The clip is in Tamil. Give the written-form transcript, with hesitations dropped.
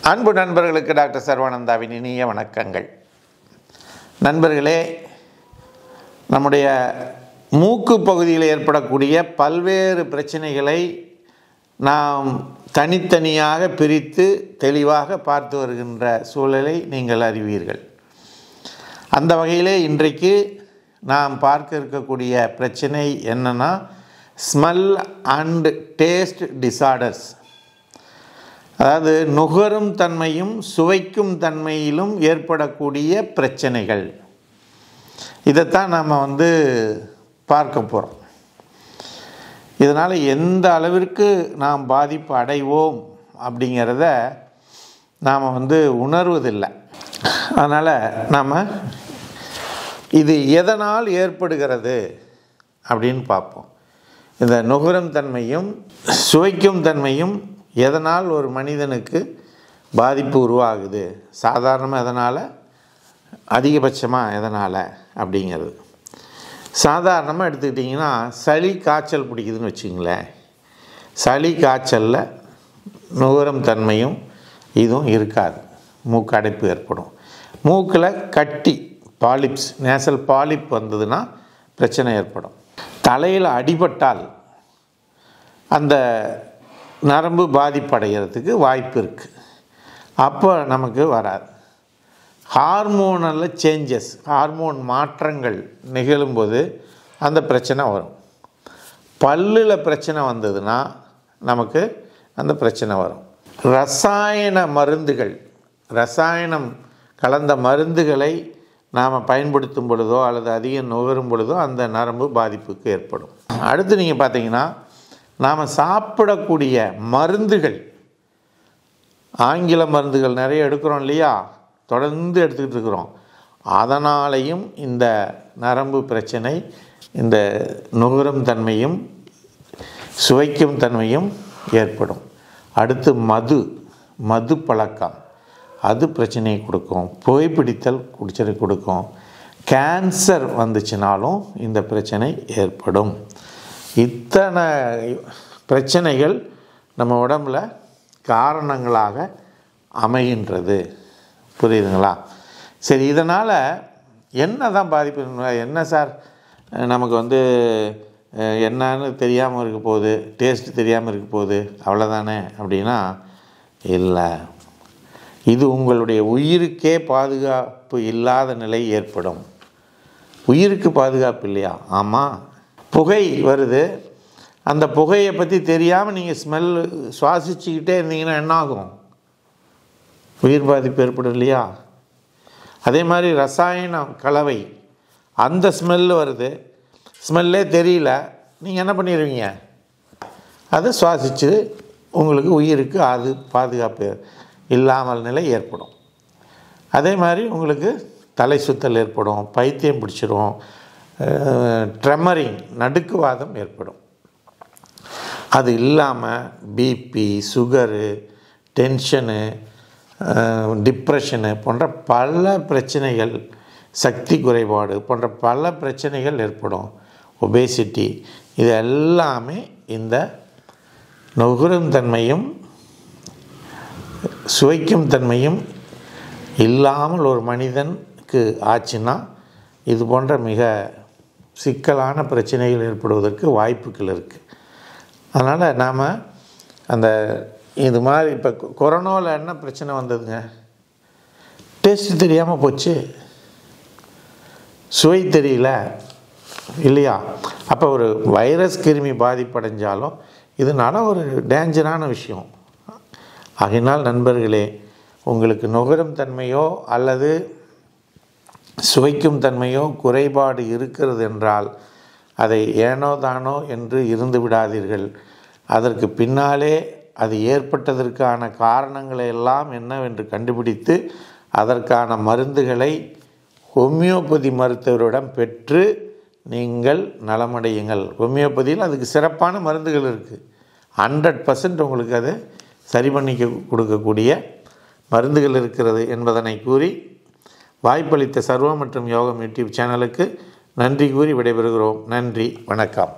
அன்பு நண்பர்களுக்கு டாக்டர் சர்வானந்தாவின் இனிய வணக்கங்கள். நண்பர்களே, நம்முடைய மூக்கு பகுதியில் ஏற்படக்கூடிய பல்வேறு பிரச்சனைகளை நாம் தனித்தனியாக பிரித்து தெளிவாக பார்த்து வருகின்ற சூழலை நீங்கள் அறிவீர்கள். அந்த வகையிலே இன்றைக்கு நாம் பார்க்க இருக்கக்கூடிய பிரச்சனை என்னன்னா, ஸ்மெல் அண்ட் டேஸ்ட் டிசார்டர்ஸ். அதாவது நுகரும் தன்மையும் சுவைக்கும் தன்மையிலும் ஏற்படக்கூடிய பிரச்சனைகள். இதைத்தான் நாம் பார்க்க போகிறோம். இதனால் எந்த அளவிற்கு நாம் பாதிப்பு அடைவோம் அப்படிங்கிறத நாம் உணர்வதில்லை. அதனால் நாம் இது எதனால் ஏற்படுகிறது அப்படின்னு பார்ப்போம். இந்த நுகரும் தன்மையும் சுவைக்கும் தன்மையும் எதனால் ஒரு மனிதனுக்கு பாதிப்பு உருவாகுது, சாதாரணமாக எதனால், அதிகபட்சமாக எதனால் அப்படிங்கிறது. சாதாரணமாக எடுத்துக்கிட்டிங்கன்னா, சளி காய்ச்சல் பிடிக்குதுன்னு வச்சுங்களேன். சளி காய்ச்சலில் நுகரும் தன்மையும் இதுவும் இருக்காது, மூக்கு அடைப்பு ஏற்படும். மூக்கில் கட்டி பாலிப்ஸ், நேசல் பாலிப் வந்ததுன்னா பிரச்சனை ஏற்படும். தலையில் அடிபட்டால் அந்த நரம்பு பாதிப்படைகிறதுக்கு வாய்ப்பு இருக்குது. அப்போ நமக்கு வராது. ஹார்மோனல் சேஞ்சஸ், ஹார்மோன் மாற்றங்கள் நிகழும்போது அந்த பிரச்சனை வரும். பல்லில் பிரச்சனை வந்ததுன்னா நமக்கு அந்த பிரச்சனை வரும். ரசாயன மருந்துகள், ரசாயனம் கலந்த மருந்துகளை நாம் பயன்படுத்தும் பொழுதோ அல்லது அதிகம் நுகரும் பொழுதோ அந்த நரம்பு பாதிப்புக்கு ஏற்படும். அடுத்து நீங்கள் பார்த்தீங்கன்னா, நாம் சாப்பிடக்கூடிய மருந்துகள், ஆங்கில மருந்துகள் நிறைய எடுக்கிறோம் இல்லையா, தொடர்ந்து எடுத்துக்கிட்டு இருக்கிறோம். அதனாலேயும் இந்த நரம்பு பிரச்சனை, இந்த நுகரும் தன்மையும் சுவைக்கும் தன்மையும் ஏற்படும். அடுத்து மது பழக்கம், அது பிரச்சனையை கொடுக்கும். புகைப்பிடித்தல் குடிச்சதை கொடுக்கும். கேன்சர் வந்துச்சுனாலும் இந்த பிரச்சனை ஏற்படும். இத்தனை பிரச்சனைகள் நம்ம உடம்பில் காரணங்களாக அமைகின்றது. புரியுதுங்களா? சரி, இதனால் என்ன தான் பாதிப்பு? என்ன சார், நமக்கு என்னன்னு தெரியாமல் இருக்க போகுது, டேஸ்ட்டு தெரியாமல் இருக்க போகுது, அவ்வளோதானே அப்படின்னா இல்லை. இது உங்களுடைய உயிருக்கே பாதுகாப்பு இல்லாத நிலை ஏற்படும். உயிருக்கு பாதுகாப்பு இல்லையா? ஆமாம், புகை வருது, அந்த புகையை பற்றி தெரியாமல் நீங்கள் ஸ்மெல் சுவாசிச்சுக்கிட்டே இருந்தீங்கன்னா என்ன ஆகும்? உயிர் பாதிப்பு ஏற்படும் இல்லையா? அதே மாதிரி ரசாயனம் கலவை, அந்த ஸ்மெல்லு வருது, ஸ்மெல்லே தெரியல, நீங்கள் என்ன பண்ணிடுவீங்க? அதை சுவாசித்து உங்களுக்கு உயிருக்கு அது பாதுகாப்பு இல்லாமல் நிலை ஏற்படும். அதே மாதிரி உங்களுக்கு தலை சுத்தல் ஏற்படும், பைத்தியம் பிடிச்சிரும், ட்ரெமரிங், நடுக்குவாதம் ஏற்படும். அது இல்லாமல் பிபி, சுகரு, டென்ஷனு, டிப்ரெஷனு போன்ற பல பிரச்சனைகள், சக்தி குறைபாடு போன்ற பல பிரச்சனைகள் ஏற்படும். ஒபேசிட்டி, இது எல்லாமே இந்த நுகரும் தன்மையும் சுவைக்கும் தன்மையும் இல்லாமல் ஒரு மனிதனுக்கு ஆச்சுன்னா இது போன்ற மிக சிக்கலான பிரச்சனைகள் ஏற்படுவதற்கு வாய்ப்புகள் இருக்குது. அதனால் நாம் இது மாதிரி இப்போ கொரோனாவில் என்ன பிரச்சனை வந்ததுங்க? டேஸ்ட்டு தெரியாமல் போச்சு, சுவை தெரியல இல்லையா? அப்போ ஒரு வைரஸ் கிருமி பாதிப்படைஞ்சாலும் இதனால் ஒரு டேஞ்சரான விஷயம். ஆகையினால் நண்பர்களே, உங்களுக்கு நுகரும் தன்மையோ அல்லது சுவைக்கும் தன்மையோ குறைபாடு இருக்கிறது என்றால் அதை ஏனோ தானோ என்று இருந்து விடாதீர்கள். அதற்கு பின்னாலே அது ஏற்பட்டதற்கான காரணங்களை எல்லாம் என்னவென்று கண்டுபிடித்து அதற்கான மருந்துகளை ஹோமியோபதி மருத்துவரிடம் பெற்று நீங்கள் நலமடையுங்கள். ஹோமியோபதியில் அதுக்கு சிறப்பான மருந்துகள் இருக்குது. 100% உங்களுக்கு அதை சரி பண்ணி கொடுக்கக்கூடிய மருந்துகள் இருக்கிறது என்பதனை கூறி, வாய்ப்பளித்த சர்வம் மற்றும் யோகம் யூடியூப் சேனலுக்கு நன்றி கூறி விடைபெறுகிறோம். நன்றி, வணக்கம்.